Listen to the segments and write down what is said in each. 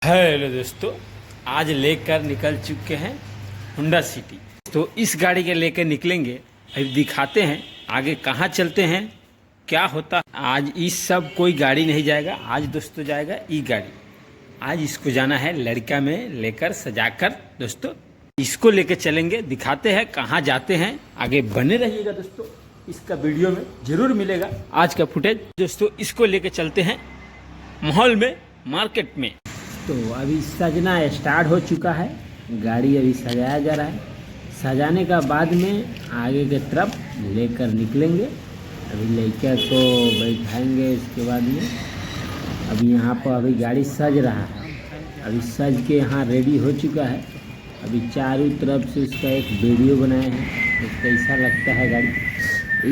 Hello दोस्तों, आज लेकर निकल चुके हैं होंडा सिटी। तो इस गाड़ी के लेकर निकलेंगे, अभी दिखाते हैं आगे कहाँ चलते हैं, क्या होता। आज इस सब कोई गाड़ी नहीं जाएगा, आज दोस्तों जाएगा ई गाड़ी। आज इसको जाना है लड़का में लेकर सजाकर। दोस्तों इसको लेकर चलेंगे, दिखाते हैं कहाँ जाते हैं। आगे बने रहिएगा दोस्तों, इसका वीडियो में जरूर मिलेगा आज का फुटेज। दोस्तों इसको लेकर चलते हैं मॉल में, मार्केट में। तो अभी सजना स्टार्ट हो चुका है, गाड़ी अभी सजाया जा रहा है। सजाने का बाद में आगे के तरफ लेकर निकलेंगे। अभी लड़का को बैठाएंगे, इसके बाद में अभी यहाँ पर अभी गाड़ी सज रहा है। अभी सज के यहाँ रेडी हो चुका है। अभी चारों तरफ से उसका एक वीडियो बनाए हैं, तो कैसा लगता है गाड़ी।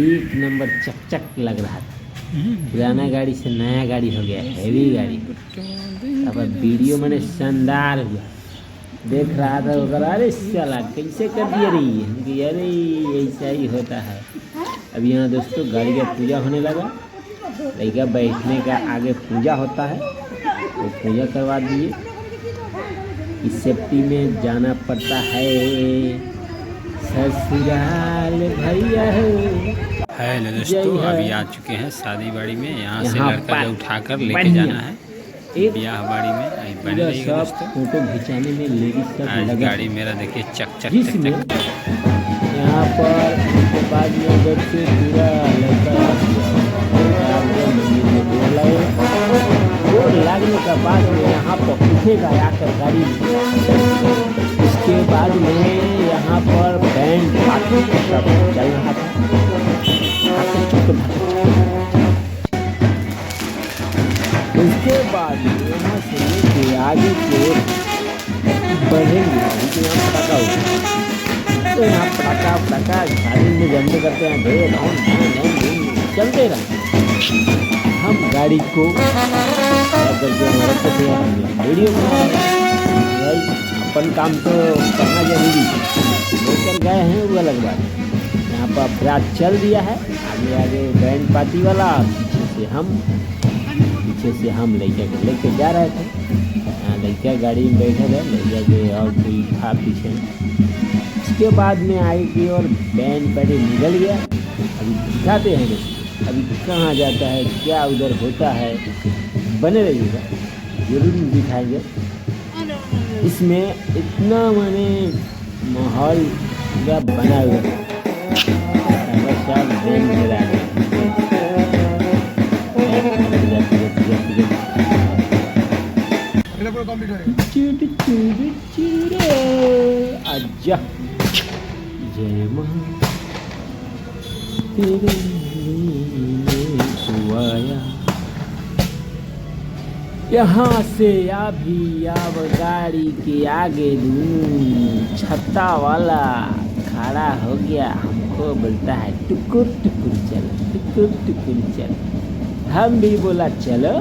एक नंबर चकचक लग रहा था। पुराना गाड़ी से नया गाड़ी हो गया, हैवी गाड़ी। अब वीडियो मैंने शानदार हुआ, देख रहा था वो, अरे साला कैसे कर दिया रही है, अरे ऐसा ही होता है। अब यहाँ दोस्तों गाड़ी का पूजा होने लगा। लड़का बैठने का आगे पूजा होता है, वो पूजा करवा दिए। इस सेफ्टी में जाना पड़ता है, ससुराल भैया है दोस्तों। अभी आ चुके हैं शादी बाड़ी में, यहाँ से लड़का जो उठाकर लेके जाना है ब्याह बाड़ी में। बने रहिएगा दोस्तों, फोटो खिंचाने में लेडीज सब लगा। गाड़ी मेरा देखिए चक चक चक। यहाँ पर उसके बाद में उधर से पूरा लड़का मंदिर में गोर लगने का बाद में यहाँ पर उठेगा आकर गाड़ी। उसके बाद में यहाँ पर बैंड पार्टी चल रहा था। उसके बाद यहाँ से लेके आगे की ओर बढ़ेंगे। तो यहाँ पटाखा होगा, तो यहाँ पटाखा गाड़ी में जमते करते हैं, ढेर चलते रहे। हम गाड़ी को वीडियो अपन काम तो करना जरूरी है, लेकर गए हैं वो अलग बात है। यहाँ पर अपराध चल दिया है, आगे आगे बैंड पार्टी वाला, पीछे से हम लड़का को लेके जा रहे थे। यहाँ लड़का गाड़ी में बैठे थे, लड़का के और कोई था पीछे। उसके बाद में आगे की और बैंड पार्टी निकल गया। अभी दिखाते हैं अभी कहाँ जाता है, क्या उधर होता है। बने रहिएगा, जरूर दिखाएंगे। इसमें इतना मैंने माहौल पूरा बना हुआ है, सब देख रहा है। आजा जय मां तेरे आया। यहाँ से अभी अब गाड़ी के आगे छत्ता वाला खड़ा हो गया, हमको बोलता है टुकुर टुकुर चल, टुकुर टुकुर चल। हम भी बोला चलो,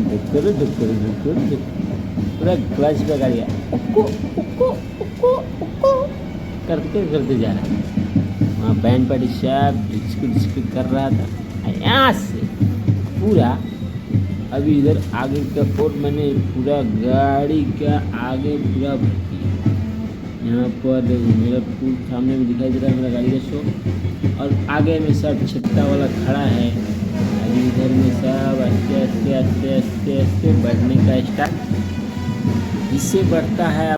टुकुर टुकुर टुकुर टुकुर। पूरा क्लच पे गाड़ी उक्को उक्को उक्को उक्को करते करते जा रहा है। वहाँ बैंड पार्टी सब डिस्को कर रहा था। यहाँ से पूरा अभी इधर आगे का फोर्ट मैंने पूरा गाड़ी का आगे पूरा भर दिया। यहाँ पर मेरा पूल सामने में दिखाई दे रहा है, मेरा गाड़ी का शो। और आगे में सब छत्ता वाला खड़ा है। अभी इधर में सब आस्ते आस्ते आस्ते आस्ते आस्ते बढ़ने का स्टार्ट, इससे बढ़ता है।